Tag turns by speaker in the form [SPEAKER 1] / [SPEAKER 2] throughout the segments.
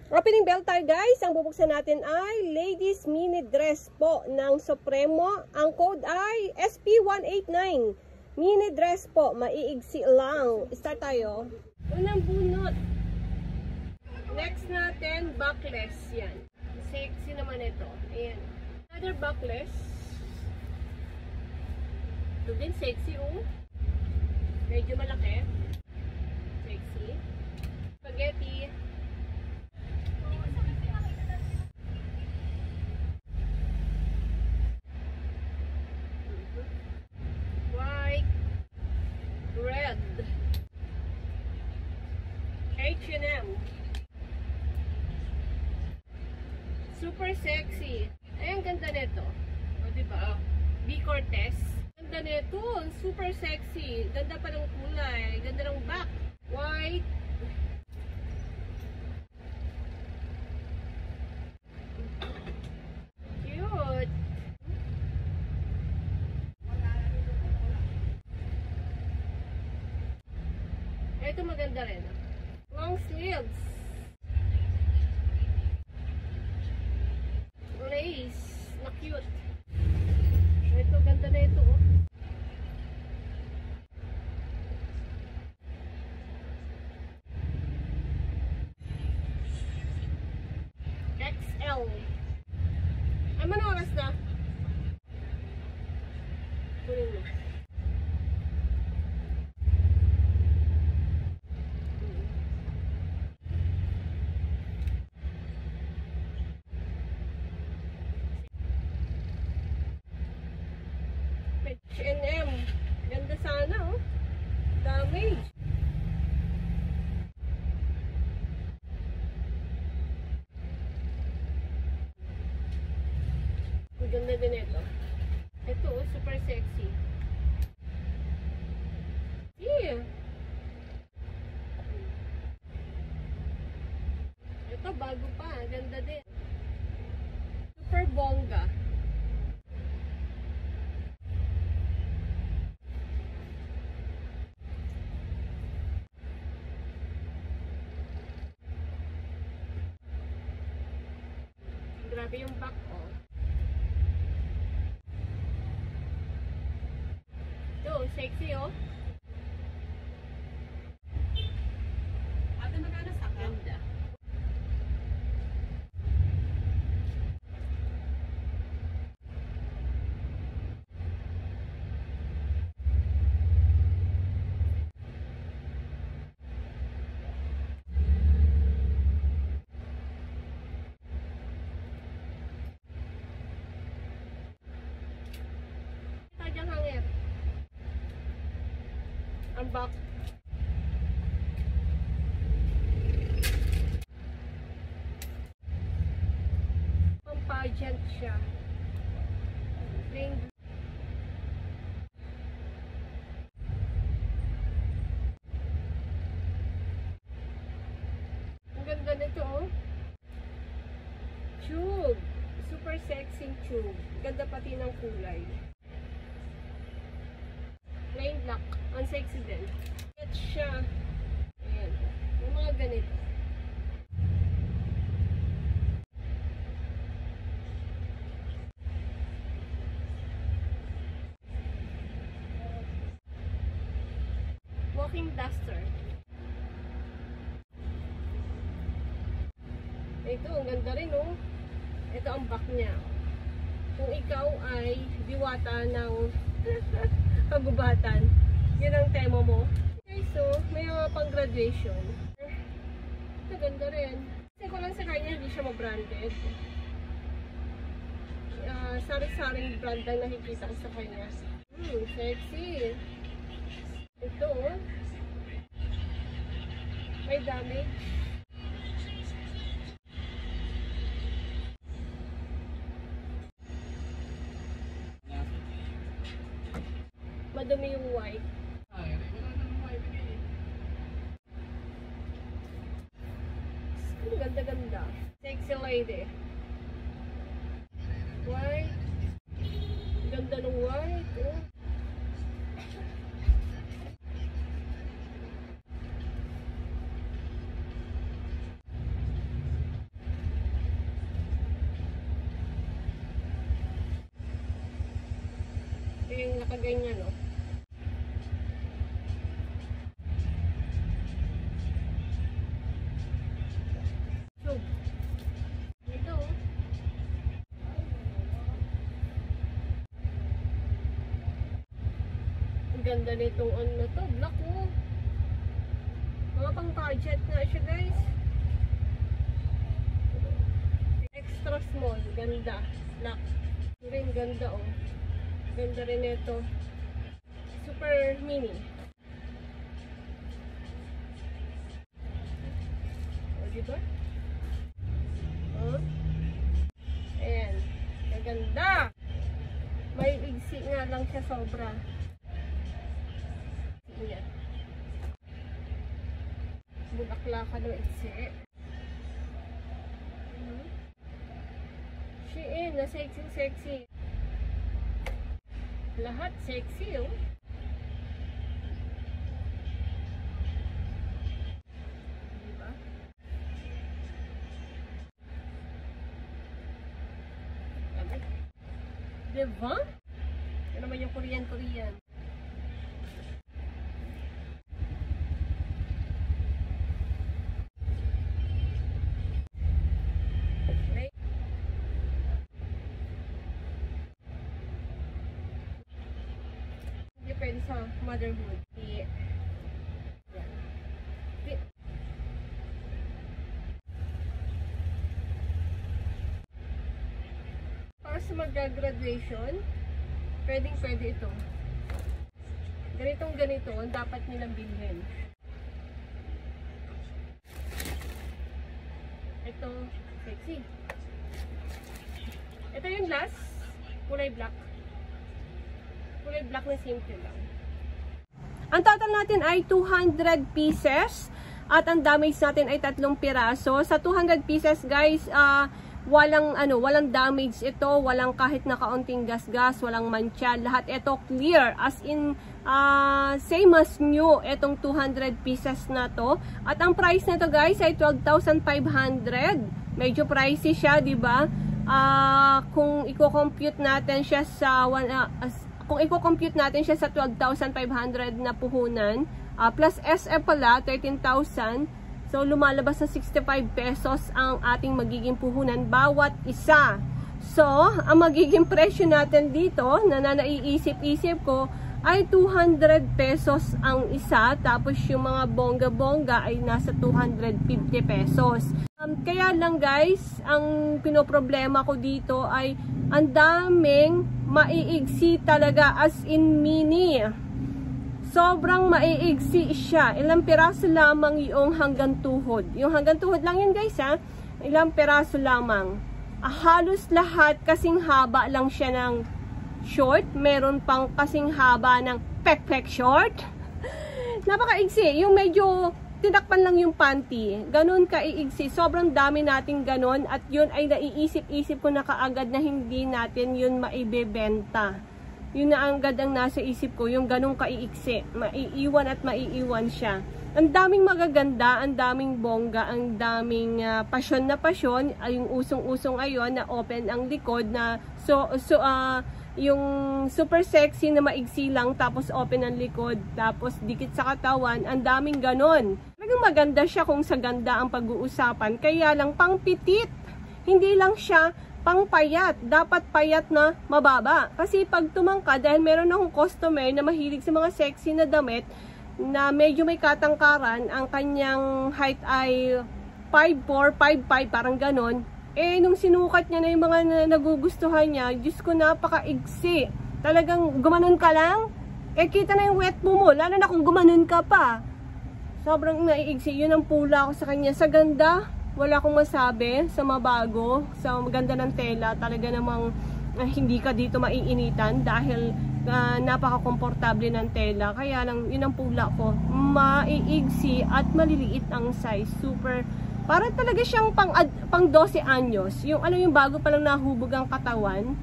[SPEAKER 1] Opening bell tayo guys. Ang bubuksan natin ay ladies mini dress po ng Supremo. Ang code ay SP189. Mini dress po. Maiigsi lang. Start tayo. Unang bunot. Next natin, backless. Yan. Sexy naman ito. Ayan. Another backless. Ito din sexy oh. Medyo malaki. Sexy. Spaghetti. White. Red. H&M. Super sexy. Ay, ang ganda nito. O, diba? B. Cortez. Ganda nito. Super sexy. Ganda pa ng kulay. Ganda ng back. White. Cute. Ito maganda rin. Long sleeves. Lace. Na cute. Ito, ganda na ito. XL. Ay, manong oras na? Kunin mo. H&M. Ganda sana oh. Damage. Ganda din ito. Ito oh, super sexy. Yeah. Ito bago pa. Ganda din. Super bongga. Grabe yung back oh. Ito, sexy oh. Ate, magkano sa ganda? Ang back. Pampagent siya. Plain. Ang ganda nito oh. Tube. Super sexy tube. Ganda pati ng kulay. Plain black. Ang sexy din. Get siya. Ayan. Yung mga ganito. Walking duster. Ito, ang ganda rin oh. Ito ang back niya. Kung ikaw ay diwata ng kagubatan, yun ang tema mo. Okay, so, may mga pang graduation. Ito, ganda rin. Kasi ko lang sa kanya, hindi siya ma-branded. Sari-saring brand lang nakikita ko sa kanya. Sexy. Ito, oh. May damage. Madumi yung white. Ganda-ganda. Sexy lady. White. Ganda ng white. Oh. yung nakaganyan, no? So, ito, ang ganda nitong ano na to, black, oh. Mga pang budget na siya, guys. Extra small, ganda, black. Rin ganda, oh. Ganda rin ito. Super mini. O, diba? Oh. Ayan. Ganda. May igsi nga lang siya sobra. Ayan. Bulaklakan ng igsi. Shein, na sexy. Lahat sexy, oh. Diba? Diba? Ito naman yung Korean. Depende sa motherhood. Yeah. Para sa mag-graduation, pwede ito. Ganito ang dapat nilang bilhin. Ito, sexy. Ito yung last, kulay black. Kulay black na simple lang. Ang total natin ay 200 pieces at ang damage natin ay 3 piraso. Sa 200 pieces, guys, walang damage ito, walang kahit na kaunting gasgas, walang mancha. Lahat ito clear, as in same as new itong 200 pieces na to. At ang price nito, guys, ay 12,500. Medyo pricey siya, 'di ba? Kung i-compute natin siya sa kung i-compute natin siya sa 12,500 na puhunan, plus SF pala, 13,000. So, lumalabas na 65 pesos ang ating magiging puhunan bawat isa. So, ang magiging presyo natin dito, na naiisip-isip ko, ay 200 pesos ang isa. Tapos, yung mga bongga-bongga ay nasa 250 pesos. Kaya lang, guys, ang pinoproblema ko dito ay ang daming maiigsi talaga, as in mini. Sobrang maiigsi siya. Ilang piraso lamang yung hanggang tuhod. Yung hanggang tuhod lang yun, guys, ha? Ilang piraso lamang. Halos lahat kasing haba lang siya ng short. Meron pang kasing haba ng pek-pek short. Napakaigsi. Yung medyo tinakpan lang yung panty. Ganon kaiigsi. Sobrang dami nating ganon. At yun ay naiisip-isip ko na kaagad na hindi natin yun maibebenta. Yun na agad ang nasa isip ko. Yung ganong kaiigsi. Maiiwan at maiiwan siya. Ang daming magaganda, ang daming bongga, ang daming pasyon na pasyon. Yung usong-usong ayon na open ang likod na yung super sexy na maigsi lang tapos open ang likod tapos dikit sa katawan, ang daming ganon. Talagang maganda siya kung sa ganda ang pag-uusapan, kaya lang pang pitit, hindi lang siya pang payat, dapat payat na mababa. Kasi pag tumangka, dahil meron akong customer na mahilig sa mga sexy na damit na medyo may katangkaran, ang kanyang height ay 5'4", 5'5", parang ganon. Nung sinukat niya na yung mga nagugustuhan niya, Diyos ko, napaka-igsi. Talagang gumanon ka lang, kita na yung wet mo, lalo na kung gumanon ka pa. Sobrang naiigsi. Yun ang pula ko sa kanya. Sa ganda, wala akong masabi. Sa mabago, sa maganda ng tela, talaga namang hindi ka dito maiinitan dahil napaka-komportable ng tela. Kaya lang, yun ang pula ko. Maiigsi at maliliit ang size. Super. Para talaga siyang pang 12 anyos. Yung yung bago pa lang nahubog ang katawan.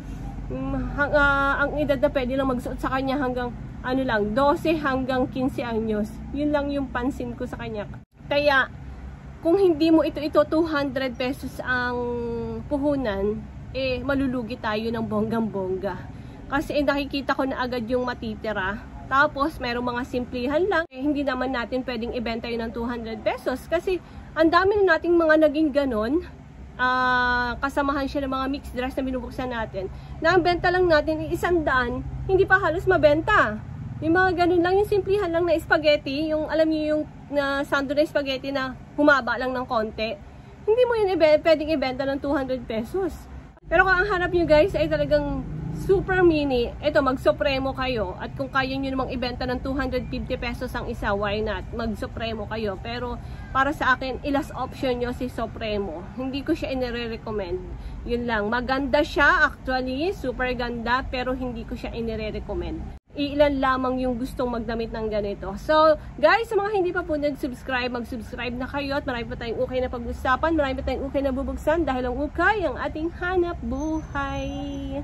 [SPEAKER 1] Ang edad na pwede lang magsuot sa kanya hanggang 12 hanggang 15 anyos. Yun lang yung pansin ko sa kanya. Kaya kung hindi mo ito 200 pesos ang puhunan, malulugi tayo ng bonggang-bongga. Kasi nakikita ko na agad yung matitira. Tapos, merong mga simplihan lang. Hindi naman natin pwedeng ibenta yun ng 200 pesos. Kasi, ang dami na nating mga naging ganon. Kasamahan siya ng mga mixed dress na binubuksan natin. Na ang benta lang natin ay 100, hindi pa halos mabenta. Yung mga ganun lang, yung simplihan lang na spaghetti. Yung, alam niyo yung sando na spaghetti na humaba lang ng konti. Hindi mo yun pwedeng ibenta ng 200 pesos. Pero kung ang hanap nyo guys ay talagang super mini, ito mag-supremo kayo. At kung kaya nyo namang ibenta ng 250 pesos ang isa, why not? Mag-supremo kayo. Pero para sa akin, ilas option nyo si Supremo. Hindi ko siya inire-recommend. Yun lang. Maganda siya actually, super ganda, pero hindi ko siya inire-recommend. Ilan lamang yung gustong magdamit ng ganito. So, guys, sa mga hindi pa po nag-subscribe, mag-subscribe na kayo at marami pa tayong ukay na pag-usapan, marami pa tayong ukay na bubuksan dahil ang ukay ang ating hanap buhay.